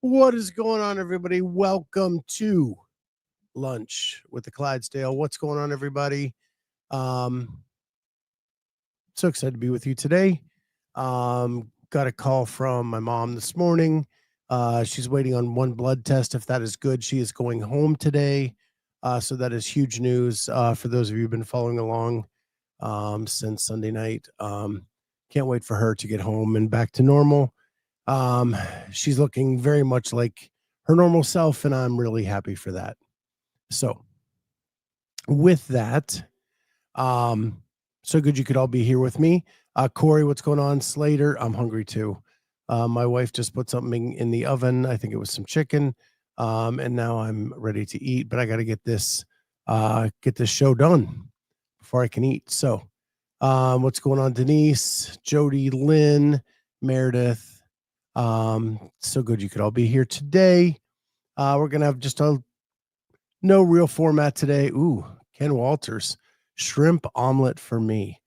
What is going on, everybody? Welcome to Lunch with the Clydesdale. What's going on, everybody? So excited to be with you today. Got a call from my mom this morning. She's waiting on one blood test. If that is good, she is going home today. So that is huge news for those of you who've been following along since Sunday night. Can't wait for her to get home and back to normal. She's looking very much like her normal self, and I'm really happy for that. So with that, so good you could all be here with me. Corey, what's going on? Slater, I'm hungry too. My wife just put something in the oven. I think it was some chicken. And now I'm ready to eat, but I got to get this show done before I can eat. So, what's going on? Denise, Jody, Lynn, Meredith. So good you could all be here today. We're going to have just no real format today. Ooh, Ken Walters, shrimp omelet for me.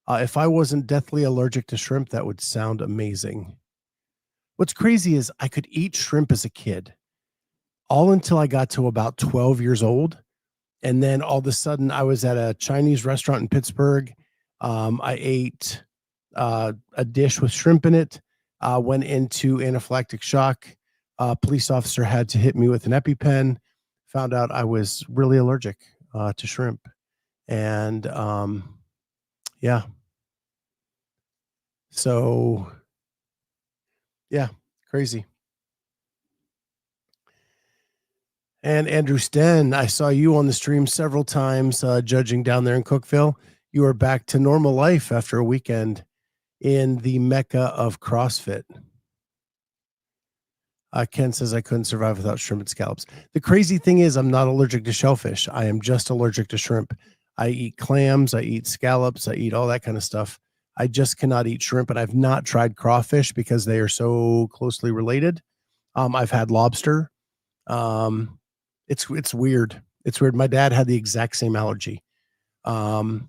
If I wasn't deathly allergic to shrimp, that would sound amazing. What's crazy is I could eat shrimp as a kid, all until I got to about 12 years old. And then all of a sudden I was at a Chinese restaurant in Pittsburgh. I ate a dish with shrimp in it, went into anaphylactic shock. Police officer had to hit me with an EpiPen, found out I was really allergic to shrimp. And yeah. So, yeah, crazy. And Andrew Sten, I saw you on the stream several times judging down there in Cookeville. You are back to normal life after a weekend in the mecca of CrossFit. Ken says I couldn't survive without shrimp and scallops. The crazy thing is I'm not allergic to shellfish. I am just allergic to shrimp. I eat clams, I eat scallops, I eat all that kind of stuff. I just cannot eat shrimp, and I've not tried crawfish because they are so closely related. I've had lobster. It's weird. It's weird. My dad had the exact same allergy. And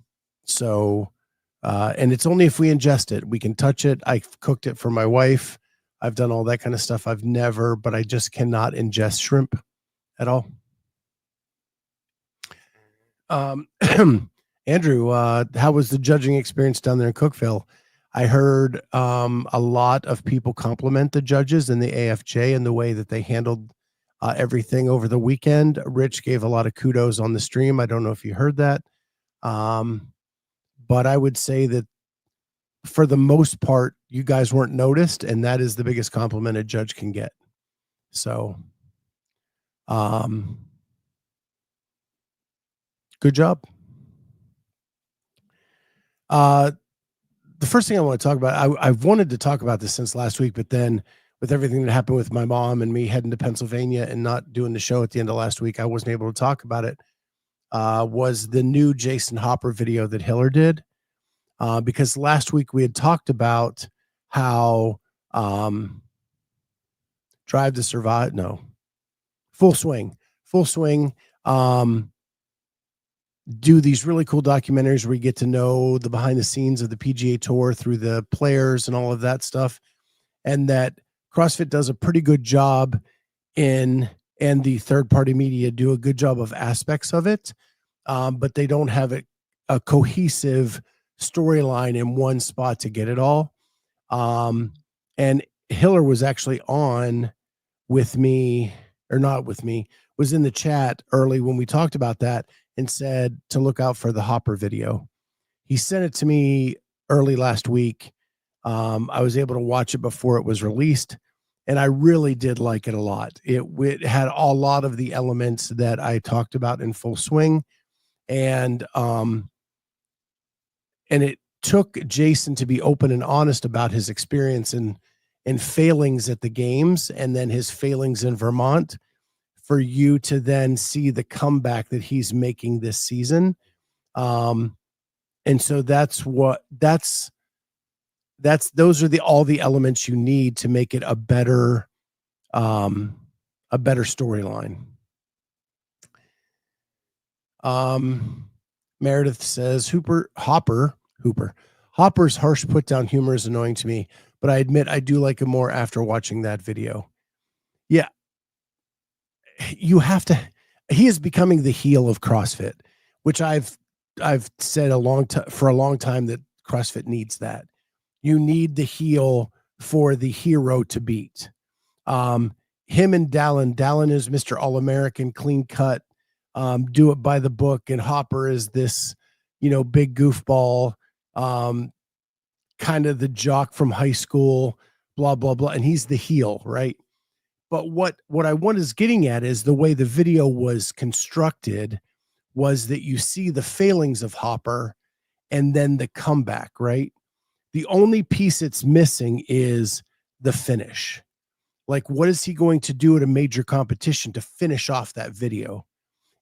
it's only if we ingest it. We can touch it. I've cooked it for my wife. I've done all that kind of stuff. But I just cannot ingest shrimp at all. Andrew, how was the judging experience down there in Cookeville? I heard a lot of people compliment the judges in the AFJ and the way that they handled everything over the weekend. Rich gave a lot of kudos on the stream. I don't know if you heard that. But I would say that for the most part, you guys weren't noticed, and that is the biggest compliment a judge can get. So, good job. The first thing I want to talk about, I've wanted to talk about this since last week, but then with everything that happened with my mom and me heading to Pennsylvania and not doing the show at the end of last week, I wasn't able to talk about it, was the new Jason Hopper video that Hiller did. Because last week we had talked about how Drive to Survive, no, Full Swing, do these really cool documentaries where you get to know the behind the scenes of the PGA Tour through the players and all of that stuff. And that CrossFit does a pretty good job and the third-party media do a good job of aspects of it, but they don't have a cohesive storyline in one spot to get it all. And Hiller was actually on with me, or not with me, was in the chat early when we talked about that and said to look out for the Hopper video. He sent it to me early last week. I was able to watch it before it was released, and I really did like it a lot. It had a lot of the elements that I talked about in Full Swing, and it took Jason to be open and honest about his experience and failings at the games, and then his failings in Vermont, for you to then see the comeback that he's making this season. And so those are all the elements you need to make it a better storyline. Meredith says Hopper's harsh put down humor is annoying to me, but I admit I do like him more after watching that video. Yeah, you have to. He is becoming the heel of CrossFit, which I've said for a long time that CrossFit needs that. You need the heel for the hero to beat. Um, Him and Dallin is Mr. All-American, clean cut, do it by the book, and Hopper is this, big goofball, kind of the jock from high school, blah blah blah, and he's the heel, right? But what I want is getting at is the way the video was constructed was that you see the failings of Hopper and then the comeback, right? The only piece it's missing is the finish. Like, what is he going to do at a major competition to finish off that video?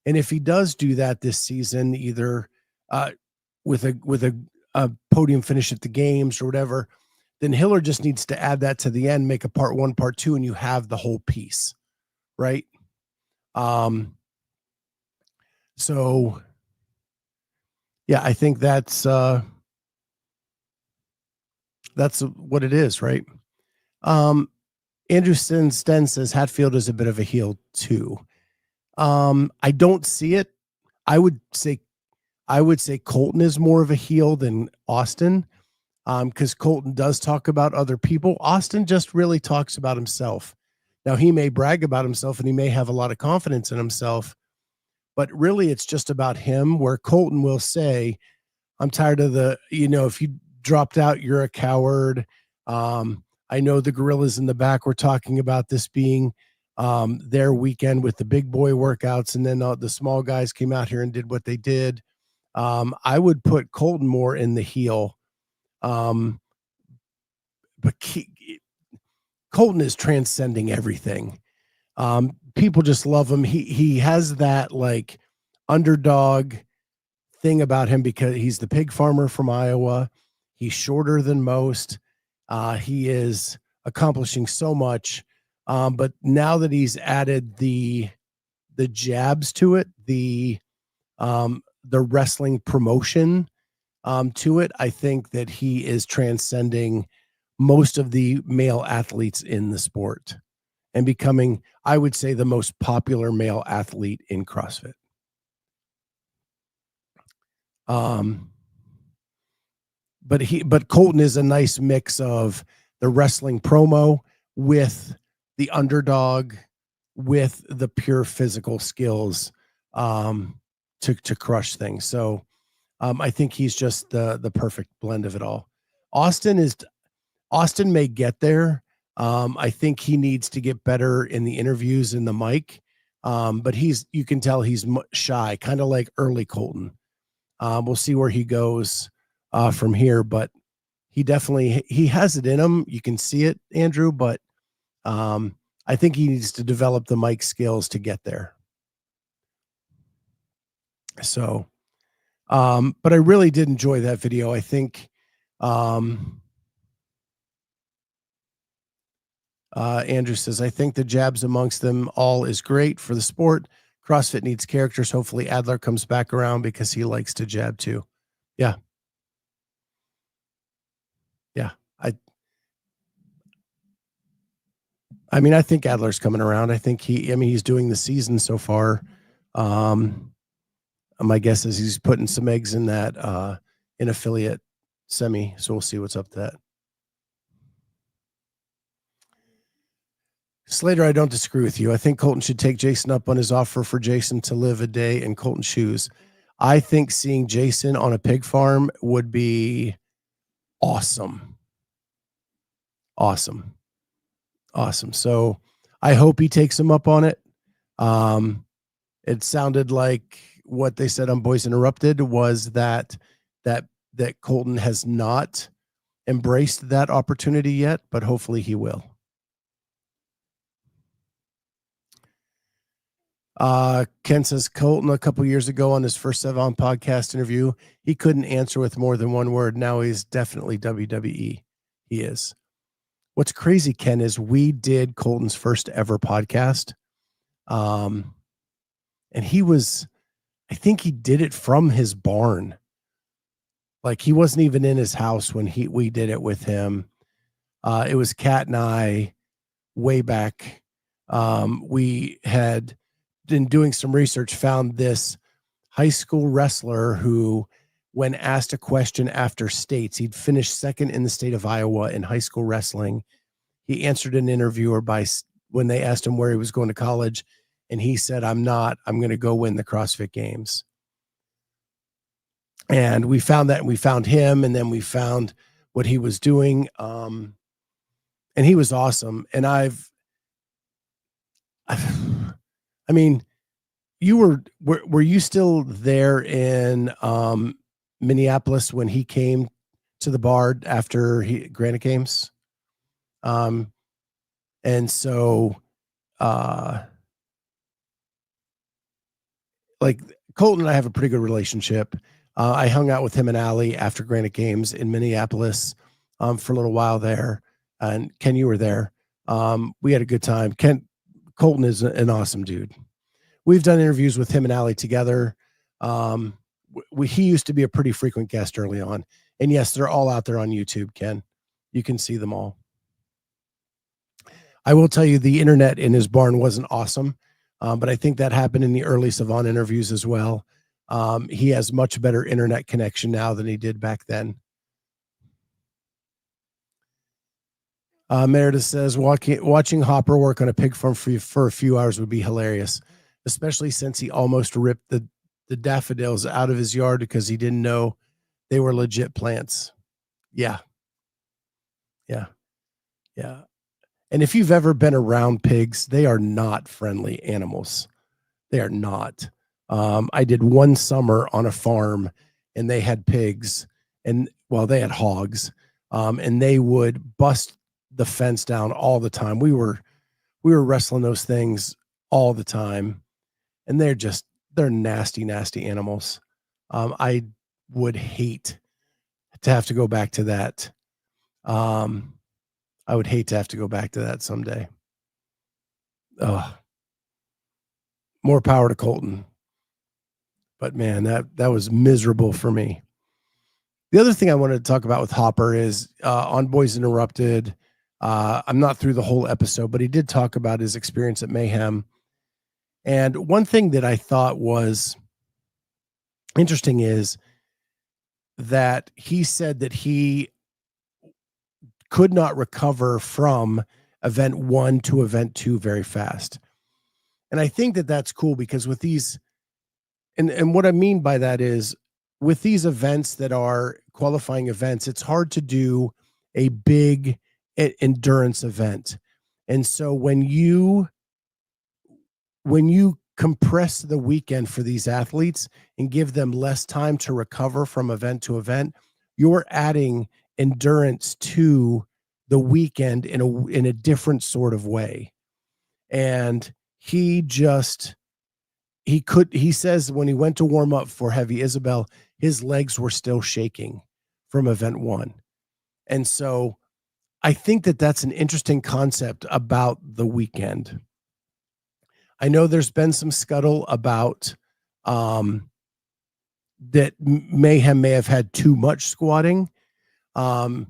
And if he does do that this season, either with a podium finish at the games or whatever, then Hiller just needs to add that to the end, make a part 1, part 2, and you have the whole piece, right? So yeah, I think that's what it is, right? Andrew Sten says Hatfield is a bit of a heel too. I don't see it. I would say Colton is more of a heel than Austin, because Colton does talk about other people. Austin just really talks about himself. Now, he may brag about himself and he may have a lot of confidence in himself, but really it's just about him, where Colton will say, I'm tired of if you dropped out, you're a coward. I know the gorillas in the back were talking about this being their weekend with the big boy workouts, and then the small guys came out here and did what they did. I would put Colton more in the heel. But Colton is transcending everything. People just love him. He has that like underdog thing about him because he's the pig farmer from Iowa. He's shorter than most. He is accomplishing so much. But now that he's added the jabs to it, the wrestling promotion to it, I think that he is transcending most of the male athletes in the sport and becoming, I would say, the most popular male athlete in CrossFit. But Colton is a nice mix of the wrestling promo with the underdog, with the pure physical skills to crush things. So I think he's just the perfect blend of it all. Austin may get there. I think he needs to get better in the interviews and the mic. But you can tell he's shy, kind of like early Colton. We'll see where he goes from here, but he has it in him. You can see it, Andrew, but I think he needs to develop the mic skills to get there. So, but I really did enjoy that video. I think, Andrew says, I think the jabs amongst them all is great for the sport. CrossFit needs characters. Hopefully Adler comes back around because he likes to jab too. Yeah. Yeah. I mean, I think Adler's coming around. I think he's doing the season so far. My guess is he's putting some eggs in that in affiliate semi. So we'll see what's up to that. Slater, I don't disagree with you. I think Colton should take Jason up on his offer for Jason to live a day in Colton's shoes. I think seeing Jason on a pig farm would be awesome. Awesome. So I hope he takes him up on it. It sounded like what they said on Boys Interrupted was that Colton has not embraced that opportunity yet, but hopefully he will. Ken says Colton a couple years ago on his first Sevon podcast interview, he couldn't answer with more than one word. Now he's definitely WWE. He is. What's crazy, Ken, is we did Colton's first ever podcast. And I think he did it from his barn. Like he wasn't even in his house when we did it with him. It was Kat and I way back We had been doing some research, found this high school wrestler who, when asked a question after states, he'd finished second in the state of Iowa in high school wrestling. He answered an interviewer when they asked him where he was going to college, and he said, I'm going to go win the CrossFit Games. And we found that, and we found him, and then we found what he was doing. And he was awesome. And I mean, were you still there in Minneapolis when he came to the bar after Granite Games? And so, like, Colton and I have a pretty good relationship. I hung out with him and Allie after Granite Games in Minneapolis for a little while there. And Ken, you were there. We had a good time. Colton is an awesome dude. We've done interviews with him and Allie together. He used to be a pretty frequent guest early on. And yes, they're all out there on YouTube, Ken. You can see them all. I will tell you, the internet in his barn wasn't awesome. But I think that happened in the early Savant interviews as well. He has much better internet connection now than he did back then. Meredith says, watching Hopper work on a pig farm for a few hours would be hilarious, especially since he almost ripped the daffodils out of his yard because he didn't know they were legit plants. Yeah. And if you've ever been around pigs, they are not friendly animals. They are not. I did one summer on a farm, and they had pigs, and they had hogs, and they would bust the fence down all the time. We were wrestling those things all the time, and they're nasty, nasty animals. I would hate to have to go back to that. I would hate to have to go back to that someday. More power to Colton. But man, that was miserable for me. The other thing I wanted to talk about with Hopper is on Boys Interrupted. I'm not through the whole episode, but he did talk about his experience at Mayhem. And one thing that I thought was interesting is that he said that he could not recover from event 1 to event 2 very fast. And I think that that's cool because with these, and what I mean by that is with these events that are qualifying events, it's hard to do a big endurance event. And so when you compress the weekend for these athletes and give them less time to recover from event to event, you're adding endurance to the weekend in a different sort of way. And he says when he went to warm up for Heavy Isabel, his legs were still shaking from event 1. And so I think that that's an interesting concept about the weekend. I know there's been some scuttle about that Mayhem may have had too much squatting. But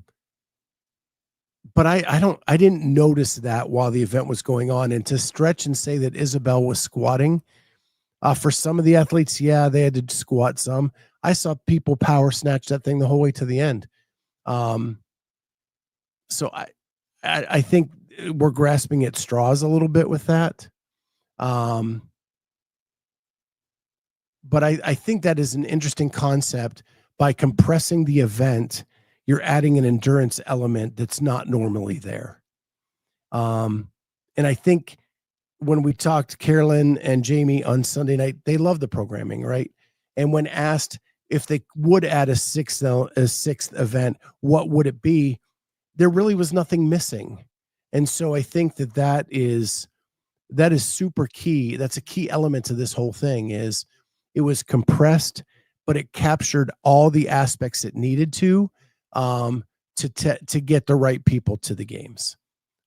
I didn't notice that while the event was going on. And to stretch and say that Isabel was squatting, for some of the athletes, yeah, they had to squat some. I saw people power snatch that thing the whole way to the end. So I think we're grasping at straws a little bit with that. But I think that is an interesting concept. By compressing the event, you're adding an endurance element that's not normally there. And I think when we talked to Carolyn and Jamie on Sunday night, they love the programming, right? And when asked if they would add a sixth event, what would it be? There really was nothing missing. And so I think that is super key. That's a key element to this whole thing. Is it was compressed, but it captured all the aspects it needed to get the right people to the games.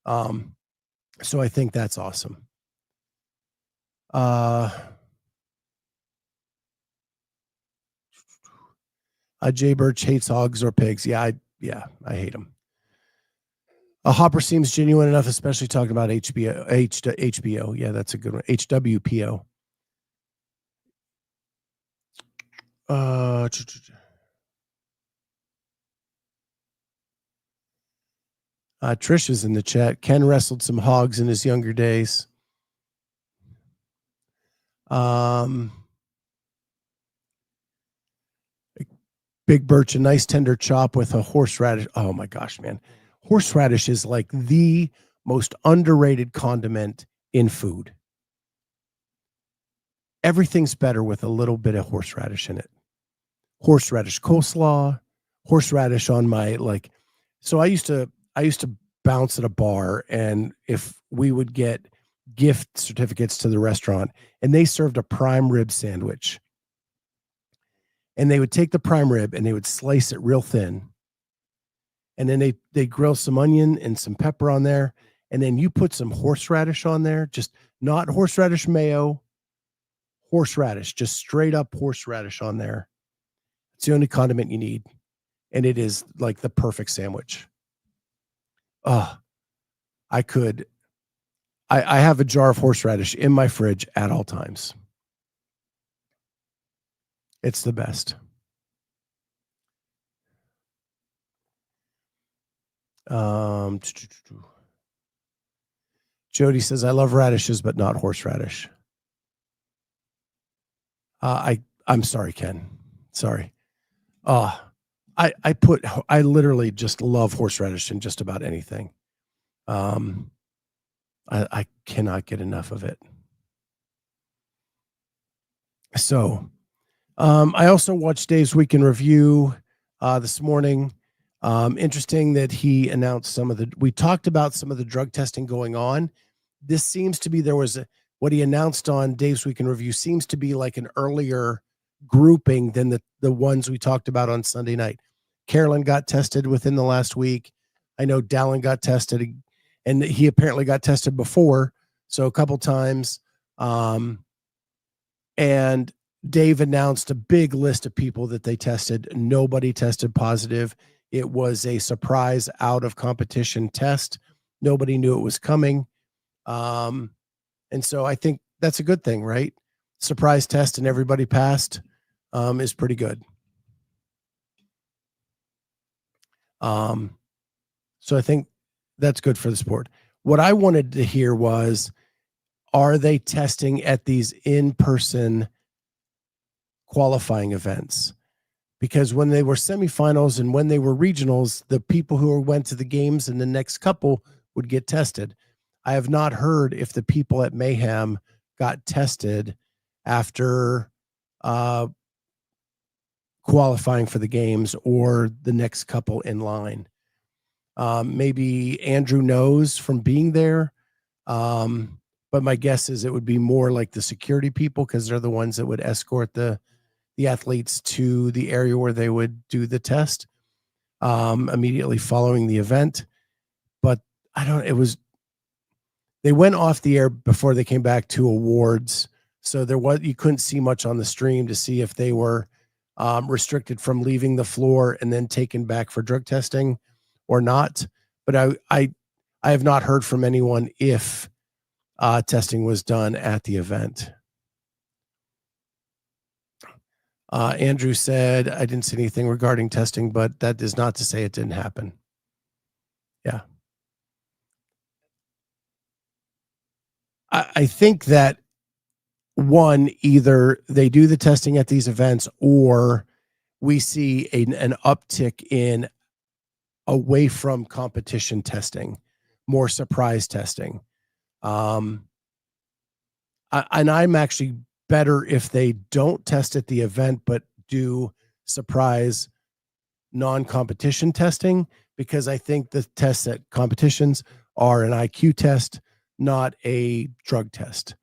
So I think that's awesome. Jay Birch hates hogs or pigs. Yeah, I hate them. A Hopper seems genuine enough, especially talking about HBO. Yeah, that's a good one. HWPO. Trish is in the chat. Ken wrestled some hogs in his younger days. Big Birch, a nice tender chop with a horseradish. Oh my gosh, man. Horseradish is like the most underrated condiment in food. Everything's better with a little bit of horseradish in it. Horseradish coleslaw, horseradish on my so I used to bounce at a bar, and if we would get gift certificates to the restaurant and they served a prime rib sandwich, and they would take the prime rib and they would slice it real thin, and then they grill some onion and some pepper on there, and then you put some horseradish on there, just not horseradish mayo, horseradish, just straight up horseradish on there. It's the only condiment you need, and it is like the perfect sandwich. I have a jar of horseradish in my fridge at all times. It's the best. Jody says, I love radishes, but not horseradish. I'm sorry, Ken. Sorry. I literally just love horseradish in just about anything. I cannot get enough of it. So, I also watched Dave's Week in Review this morning. Interesting that he announced we talked about some of the drug testing going on. This seems to be, what he announced on Dave's Week in Review seems to be like an earlier grouping than the ones we talked about on Sunday night. Carolyn got tested within the last week. I know Dallin got tested, and he apparently got tested before, so a couple times. And Dave announced a big list of people that they tested. Nobody tested positive. It was a surprise out of competition test. Nobody knew it was coming. And so I think that's a good thing, right? Surprise test and everybody passed is pretty good. So I think that's good for the sport. What I wanted to hear was, are they testing at these in-person qualifying events? Because when they were semifinals and when they were regionals, the people who went to the games in the next couple would get tested. I have not heard if the people at Mayhem got tested after qualifying for the games or the next couple in line. Maybe Andrew knows from being there. But my guess is it would be more like the security people, because they're the ones that would escort the athletes to the area where they would do the test immediately following the event. But they went off the air before they came back to awards. So you couldn't see much on the stream to see if they were restricted from leaving the floor and then taken back for drug testing or not. But I have not heard from anyone if testing was done at the event. Andrew said, I didn't see anything regarding testing, but that is not to say it didn't happen. Yeah. I think that either they do the testing at these events, or we see an uptick in away from competition testing, more surprise testing. And I'm actually better if they don't test at the event, but do surprise non-competition testing, because I think the tests at competitions are an IQ test, not a drug test.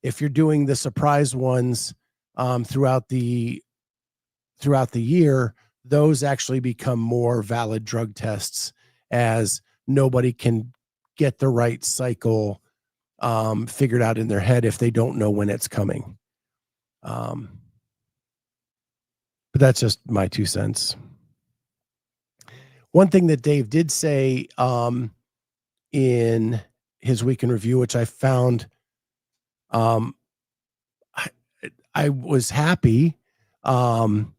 If you're doing the surprise ones throughout the year, those actually become more valid drug tests, as nobody can get the right cycle figured out in their head if they don't know when it's coming. But that's just my 2 cents. One thing that Dave did say in his week in review, which I found, um, I, I was happy. Um,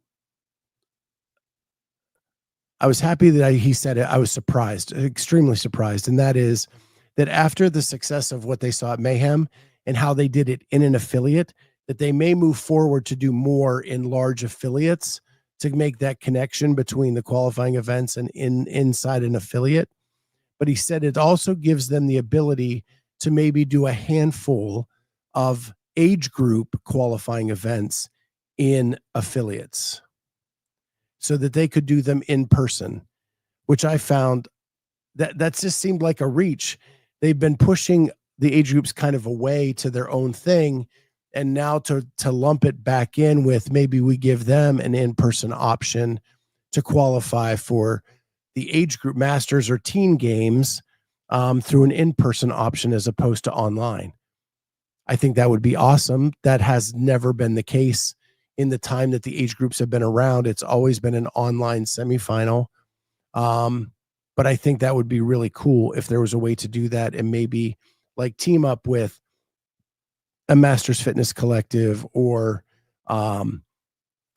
I was happy that he said it. I was surprised, extremely surprised. And that is that after the success of what they saw at Mayhem and how they did it in an affiliate, that they may move forward to do more in large affiliates to make that connection between the qualifying events and inside an affiliate. But he said it also gives them the ability to maybe do a handful of age group qualifying events in affiliates so that they could do them in person, which I found that just seemed like a reach. They've been pushing the age groups kind of away to their own thing. And now to lump it back in with maybe we give them an in-person option to qualify for the age group masters or teen games through an in-person option as opposed to online. I think that would be awesome. That has never been the case in the time that the age groups have been around. It's always been an online semifinal. But I think that would be really cool if there was a way to do that and maybe like team up with a Masters Fitness Collective or an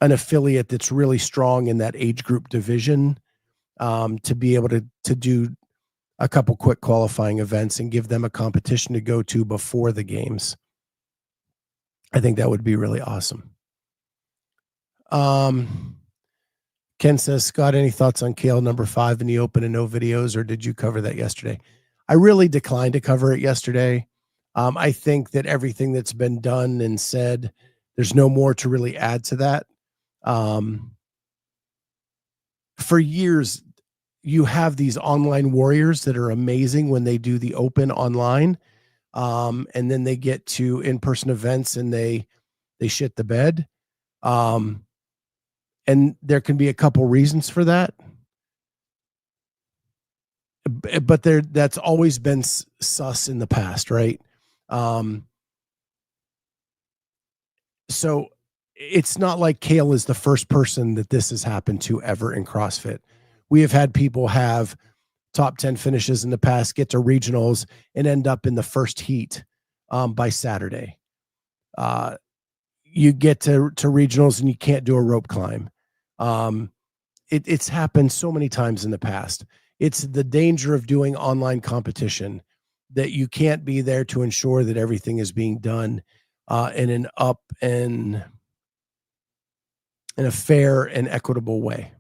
affiliate that's really strong in that age group division to be able to do a couple quick qualifying events and give them a competition to go to before the games. I think that would be really awesome. Ken says, Scott, any thoughts on Kale number 5 in the open and no videos, or did you cover that yesterday? I really declined to cover it yesterday. I think that everything that's been done and said, there's no more to really add to that. For years, you have these online warriors that are amazing when they do the open online. And then they get to in-person events and they shit the bed. And there can be a couple reasons for that. But that's always been sus in the past, right? So it's not like Kale is the first person that this has happened to ever in CrossFit. We have had people have top 10 finishes in the past, get to regionals, and end up in the first heat by Saturday. You get to regionals and you can't do a rope climb. It's happened so many times in the past. It's the danger of doing online competition that you can't be there to ensure that everything is being done in an up and in a fair and equitable way.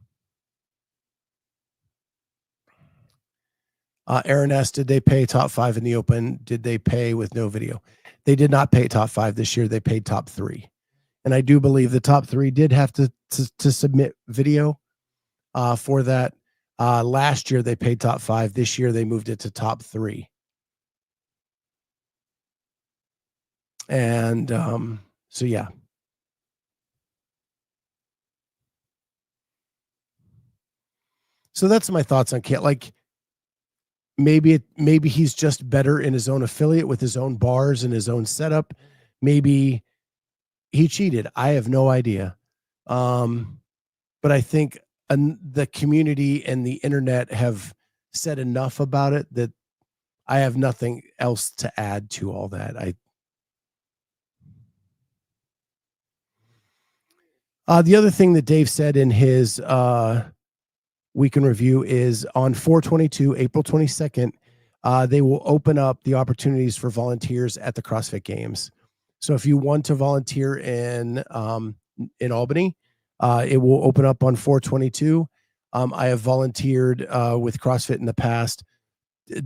Aaron asked, did they pay top 5 in the open? Did they pay with no video? They did not pay top 5 this year. They paid top 3. And I do believe the top 3 did have to submit video for that. Last year they paid top 5. This year they moved it to top 3. And so yeah. So that's my thoughts on Kale. Like maybe he's just better in his own affiliate with his own bars and his own setup. Maybe he cheated. I have no idea. But I think the community and the internet have said enough about it that I have nothing else to add to all that. The other thing that Dave said in his week in review is on 4/22, April 22nd, they will open up the opportunities for volunteers at the CrossFit Games. So if you want to volunteer in Albany, it will open up on 4/22. I have volunteered with CrossFit in the past,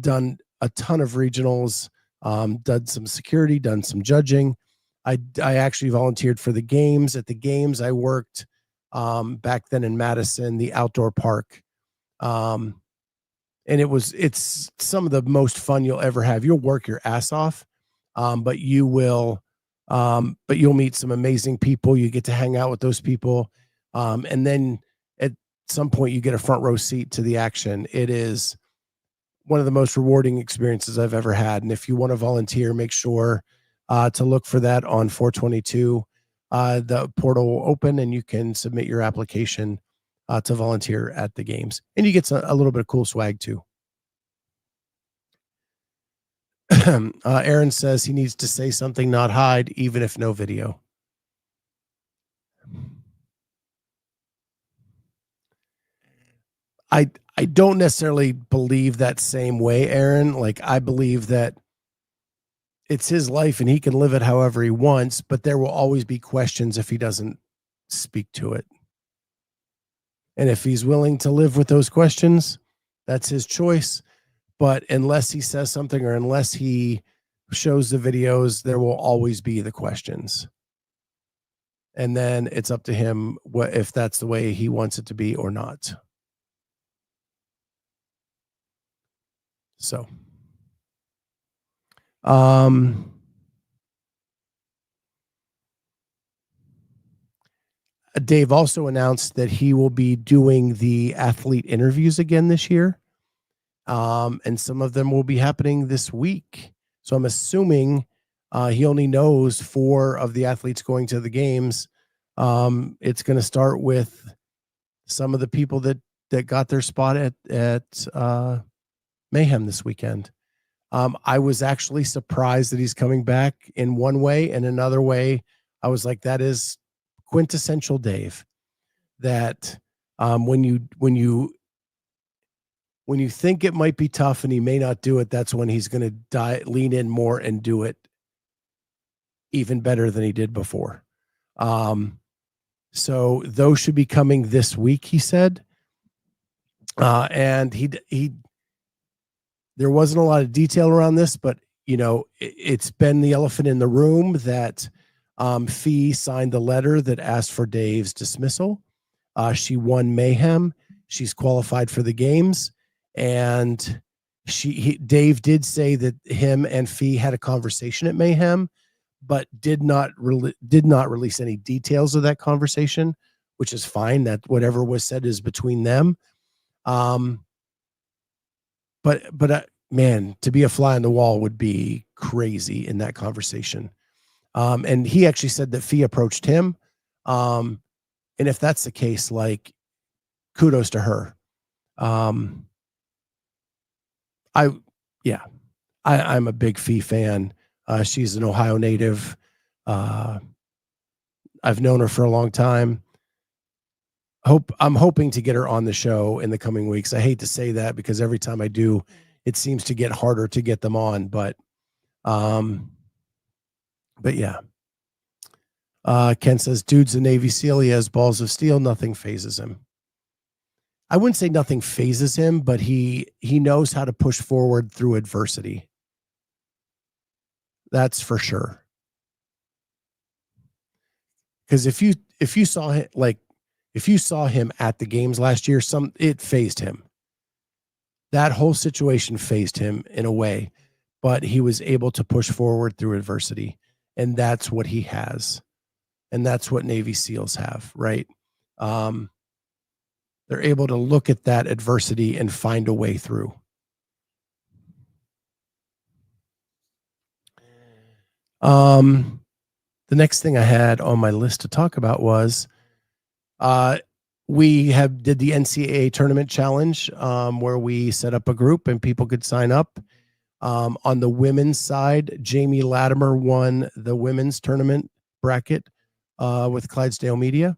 done a ton of regionals, done some security, done some judging. I actually volunteered for the games. At the games, I worked back then in Madison, the outdoor park. And it's some of the most fun you'll ever have. You'll work your ass off, but you'll meet some amazing people. You get to hang out with those people. And then at some point you get a front row seat to the action. It is one of the most rewarding experiences I've ever had. And if you want to volunteer, make sure to look for that on 4/22. The portal will open and you can submit your application to volunteer at the games. And you get a little bit of cool swag too. Aaron says he needs to say something, not hide, even if no video. I don't necessarily believe that same way, Aaron. Like, I believe that it's his life and he can live it however he wants, but there will always be questions if he doesn't speak to it. And if he's willing to live with those questions, that's his choice. But unless he says something or unless he shows the videos, there will always be the questions. And then it's up to him what if that's the way he wants it to be or not. So, Dave also announced that he will be doing the athlete interviews again this year. And some of them will be happening this week. So I'm assuming he only knows 4 of the athletes going to the games. It's going to start with some of the people that got their spot at Mayhem this weekend. I was actually surprised that he's coming back in one way, and another way, I was like, that is quintessential Dave. That when you think it might be tough and he may not do it, that's when he's going to lean in more and do it even better than he did before. So those should be coming this week, he said. And there wasn't a lot of detail around this, but it's been the elephant in the room that Fee signed the letter that asked for Dave's dismissal. She won Mayhem. She's qualified for the games. And Dave did say that him and Fee had a conversation at Mayhem, but did not release any details of that conversation, which is fine. That whatever was said is between them. But man, to be a fly on the wall would be crazy in that conversation. And he actually said that Fee approached him. And if that's the case, like, kudos to her. I'm a big Fee fan. She's an Ohio native. I've known her for a long time. I'm hoping to get her on the show in the coming weeks. I hate to say that because every time I do, it seems to get harder to get them on. But yeah. Ken says, dude's a Navy SEAL. He has balls of steel. Nothing phases him. I wouldn't say nothing phases him, but he knows how to push forward through adversity. That's for sure. Because if you saw him, like, if you saw him at the games last year, it phased him. That whole situation phased him in a way, but he was able to push forward through adversity, and that's what he has, and that's what Navy SEALs have, right? They're able to look at that adversity and find a way through. The next thing I had on my list to talk about was we did the NCAA tournament challenge where we set up a group and people could sign up. On the women's side, Jamie Latimer won the women's tournament bracket with Clydesdale Media.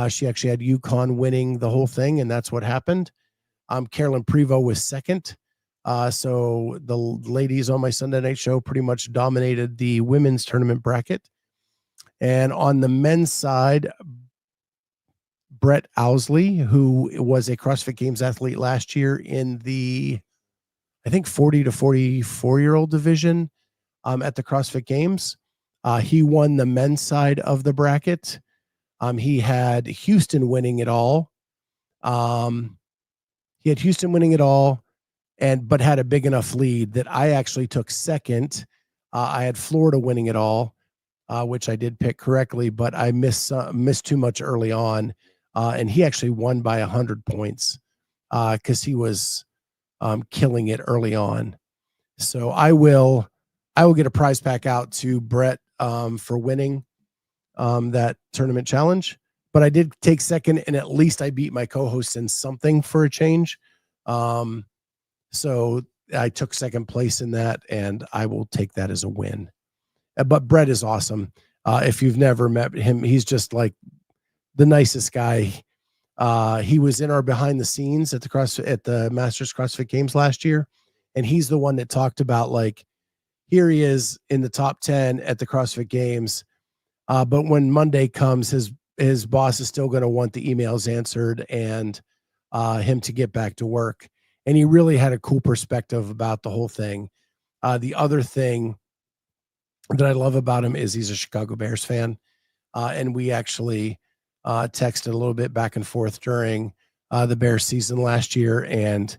She actually had UConn winning the whole thing, and that's what happened. Carolyn Prevost was second. So the ladies on my Sunday night show pretty much dominated the women's tournament bracket. And on the men's side, Brett Owsley, who was a CrossFit Games athlete last year in the, I think, 40 to 44-year-old division at the CrossFit Games. He won the men's side of the bracket. He had Houston winning it all. He had Houston winning it all, but had a big enough lead that I actually took second. I had Florida winning it all, which I did pick correctly, but I missed too much early on. And he actually won by 100 points because he was killing it early on. So I will get a prize pack out to Brett for winning that tournament challenge. But I did take second, and at least I beat my co-host in something for a change. So I took second place in that, and I will take that as a win. But Brett is awesome. If you've never met him, he's just like the nicest guy. He was in our behind the scenes at the Masters CrossFit Games last year, and he's the one that talked about, like, here he is in the top 10 at the CrossFit Games. But when Monday comes, his boss is still going to want the emails answered and him to get back to work. And he really had a cool perspective about the whole thing. The other thing that I love about him is he's a Chicago Bears fan. And we actually texted a little bit back and forth during the Bears season last year, and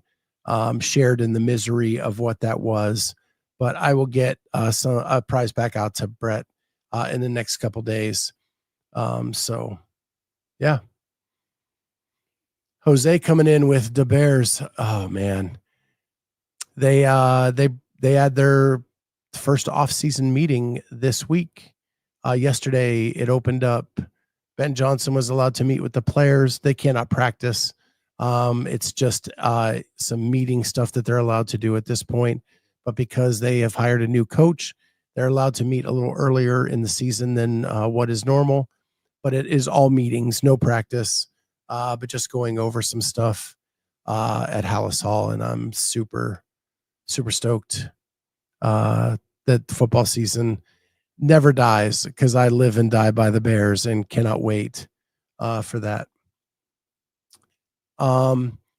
shared in the misery of what that was. But I will get a prize back out to Brett in the next couple days. So yeah. Jose coming in with the Bears. Oh man. They had their first off-season meeting this week. Yesterday it opened up. Ben Johnson was allowed to meet with the players. They cannot practice. It's just some meeting stuff that they're allowed to do at this point. But because they have hired a new coach, they're allowed to meet a little earlier in the season than what is normal. But it is all meetings, no practice, but just going over some stuff at Hallis Hall. And I'm super, super stoked that the football season never dies, because I live and die by the Bears and cannot wait for that.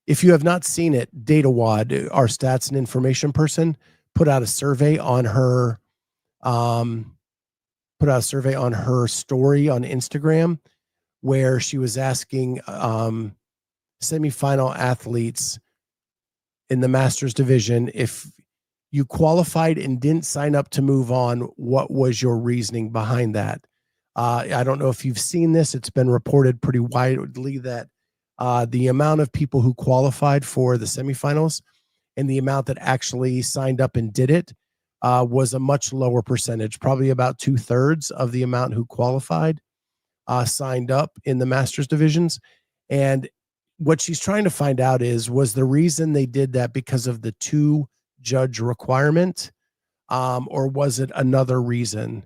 If you have not seen it, Data Wad, our stats and information person, put out a survey on her story on Instagram, where she was asking semifinal athletes in the Masters division, if you qualified and didn't sign up to move on, what was your reasoning behind that? I don't know if you've seen this. It's been reported pretty widely that the amount of people who qualified for the semifinals and the amount that actually signed up and did it was a much lower percentage. Probably about 2/3 of the amount who qualified signed up in the Masters divisions. And what she's trying to find out was the reason they did that because of the 2-judge requirement, or was it another reason?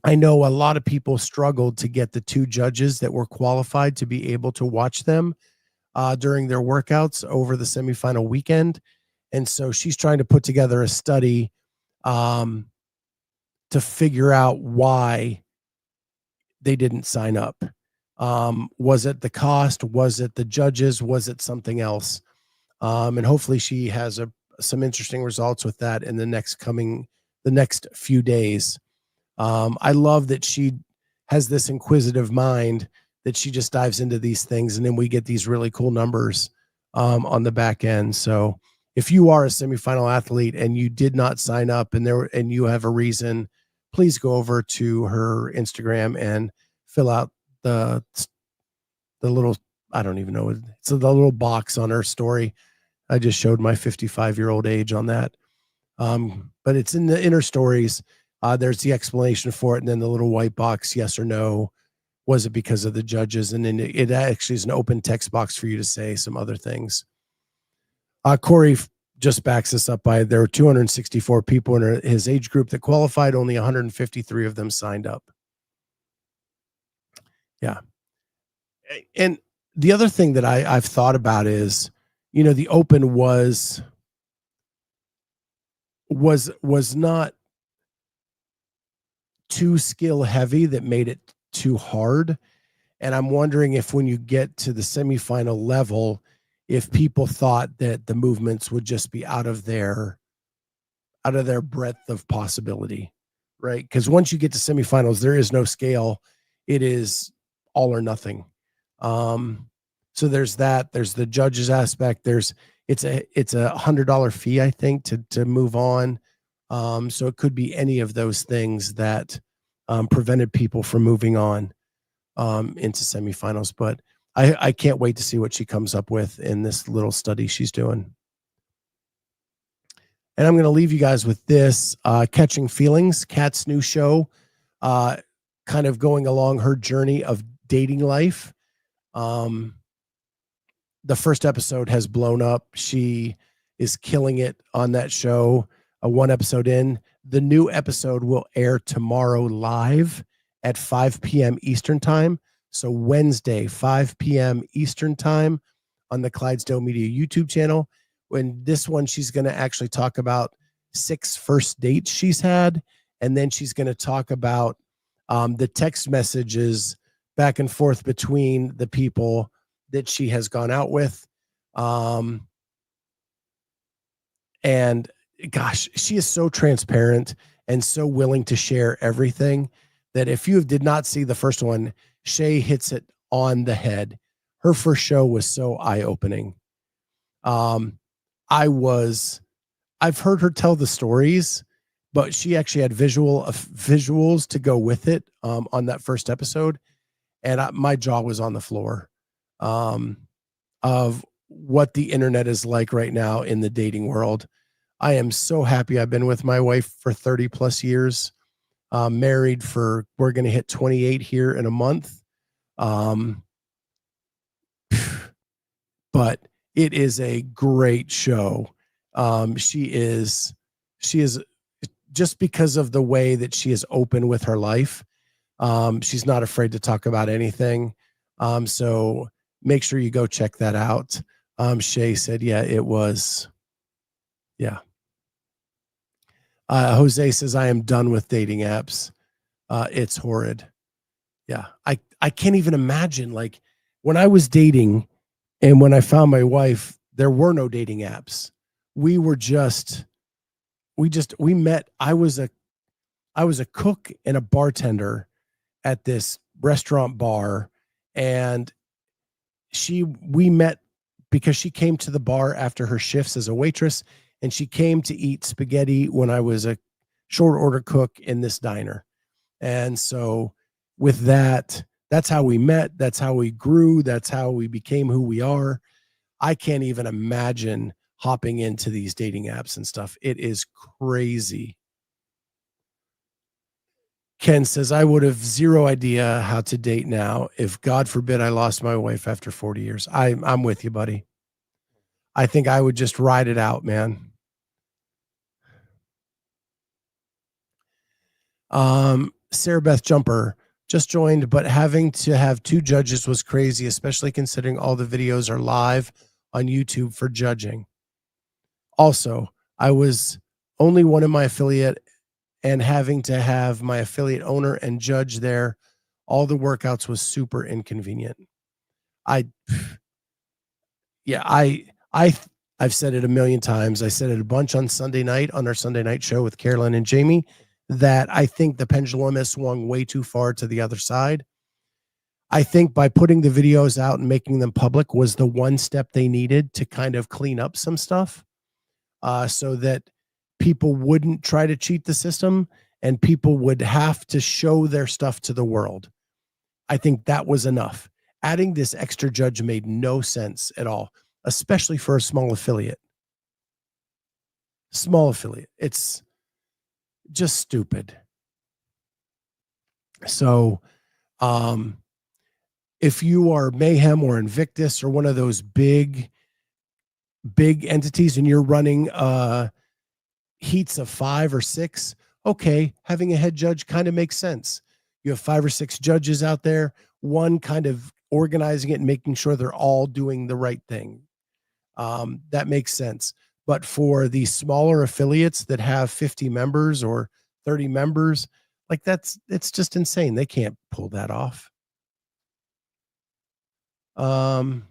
I know a lot of people struggled to get the 2 judges that were qualified to be able to watch them during their workouts over the semifinal weekend. And so she's trying to put together a study to figure out why they didn't sign up. Was it the cost? Was it the judges? Was it something else? And hopefully she has some interesting results with that in the next few days. I love that she has this inquisitive mind that she just dives into these things, and then we get these really cool numbers on the back end. So if you are a semifinal athlete and you did not sign up and you have a reason, please go over to her Instagram and fill out the little, I don't even know, it's the little box on her story. I just showed my 55-year-old age on that. But it's in the inner stories. There's the explanation for it, and then the little white box, yes or no. Was it because of the judges? And then it actually is an open text box for you to say some other things. Corey just backs this up by there were 264 people in his age group that qualified. Only 153 of them signed up. Yeah. And the other thing that I've thought about is, the Open was not too skill heavy that made it too hard. And I'm wondering if when you get to the semifinal level, if people thought that the movements would just be out of their breadth of possibility, right? Because once you get to semifinals, there is no scale. It is all or nothing. So there's that. There's the judges aspect. It's a $100 fee, I think, to move on. So it could be any of those things that prevented people from moving on into semifinals. But I can't wait to see what she comes up with in this little study she's doing. And I'm going to leave you guys with this, Catching Feelings, Kat's new show, kind of going along her journey of dating life. The first episode has blown up. She is killing it on that show. One episode in. The new episode will air tomorrow live at 5 p.m. Eastern time. So Wednesday, 5 p.m. Eastern time on the Clydesdale Media YouTube channel. When this one, she's going to actually talk about 6 first dates she's had. And then she's going to talk about the text messages back and forth between the people that she has gone out with. And gosh, she is so transparent and so willing to share everything that if you did not see the first one, Shay hits it on the head. Her first show was so eye-opening. I've heard her tell the stories, but she actually had visuals to go with it on that first episode. And my jaw was on the floor of what the internet is like right now in the dating world. I am so happy. I've been with my wife for 30 plus years, married for, we're going to hit 28 here in a month. But it is a great show. She is just because of the way that she is open with her life. She's not afraid to talk about anything. So make sure you go check that out. Shay said, yeah, it was. Yeah. Jose says, I am done with dating apps. It's horrid. Yeah. I can't even imagine, like, when I was dating and when I found my wife, there were no dating apps. We met. I was a cook and a bartender at this restaurant bar, and we met because she came to the bar after her shifts as a waitress, and she came to eat spaghetti when I was a short order cook in this diner. And so with that, that's how we met. That's how we grew. That's how we became who we are. I can't even imagine hopping into these dating apps and stuff. It is crazy. Ken says, I would have zero idea how to date now if, God forbid, I lost my wife after 40 years. I'm with you, buddy. I think I would just ride it out, man. Sarah Beth Jumper just joined, but having to have 2 judges was crazy, especially considering all the videos are live on YouTube for judging. Also, I was only one in my affiliate, and having to have my affiliate owner and judge there, all the workouts was super inconvenient. I've said it a million times. I said it a bunch on Sunday night on our Sunday night show with Carolyn and Jamie, that I think the pendulum has swung way too far to the other side. I think by putting the videos out and making them public was the one step they needed to kind of clean up some stuff, so that people wouldn't try to cheat the system and people would have to show their stuff to the world. I think that was enough. Adding this extra judge made no sense at all, especially for a small affiliate. It's just stupid. So, if you are Mayhem or Invictus or one of those big entities and you're running heats of 5 or 6, okay, having a head judge kind of makes sense. You have 5 or 6 judges out there, one kind of organizing it and making sure they're all doing the right thing. That makes sense. But for the smaller affiliates that have 50 members or 30 members, like it's just insane. They can't pull that off. And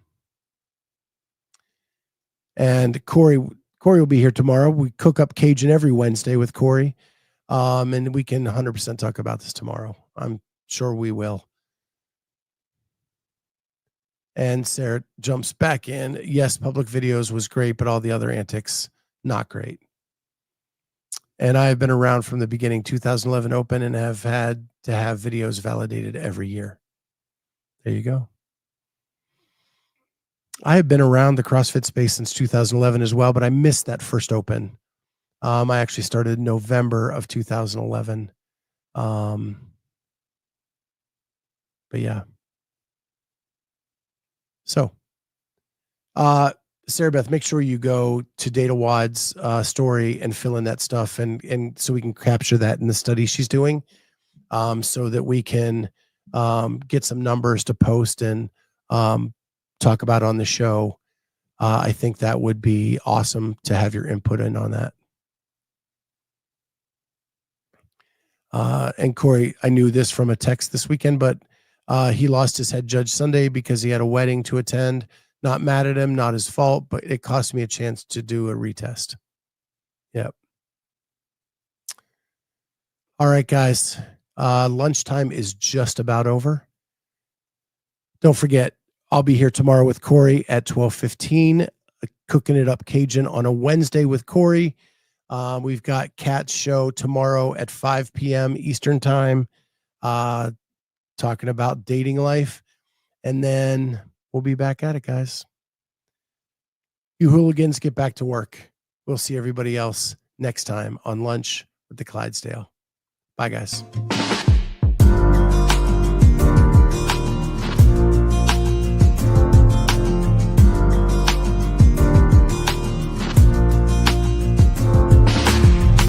Corey will be here tomorrow. We cook up Cajun every Wednesday with Corey. And we can 100% talk about this tomorrow. I'm sure we will. And Sarah jumps back in. Yes, public videos was great, but all the other antics, not great. And I've been around from the beginning, 2011 Open, and have had to have videos validated every year. There you go. I have been around the CrossFit space since 2011 as well, but I missed that first Open. I actually started in November of 2011. But yeah. So, Sarah Beth, make sure you go to Data Wad's story and fill in that stuff, and so we can capture that in the study she's doing, so that we can get some numbers to post and talk about on the show. I think that would be awesome to have your input in on that. And Corey, I knew this from a text this weekend, but he lost his head judge Sunday because he had a wedding to attend. Not mad at him, not his fault, but it cost me a chance to do a retest. Yep. All right, guys. Lunchtime is just about over. Don't forget, I'll be here tomorrow with Corey at 12:15, cooking it up Cajun on a Wednesday with Corey. We've got Kat's show tomorrow at 5 p.m. Eastern time, talking about dating life. And then we'll be back at it, guys. You hooligans, get back to work. We'll see everybody else next time on Lunch with the Clydesdale. Bye, guys.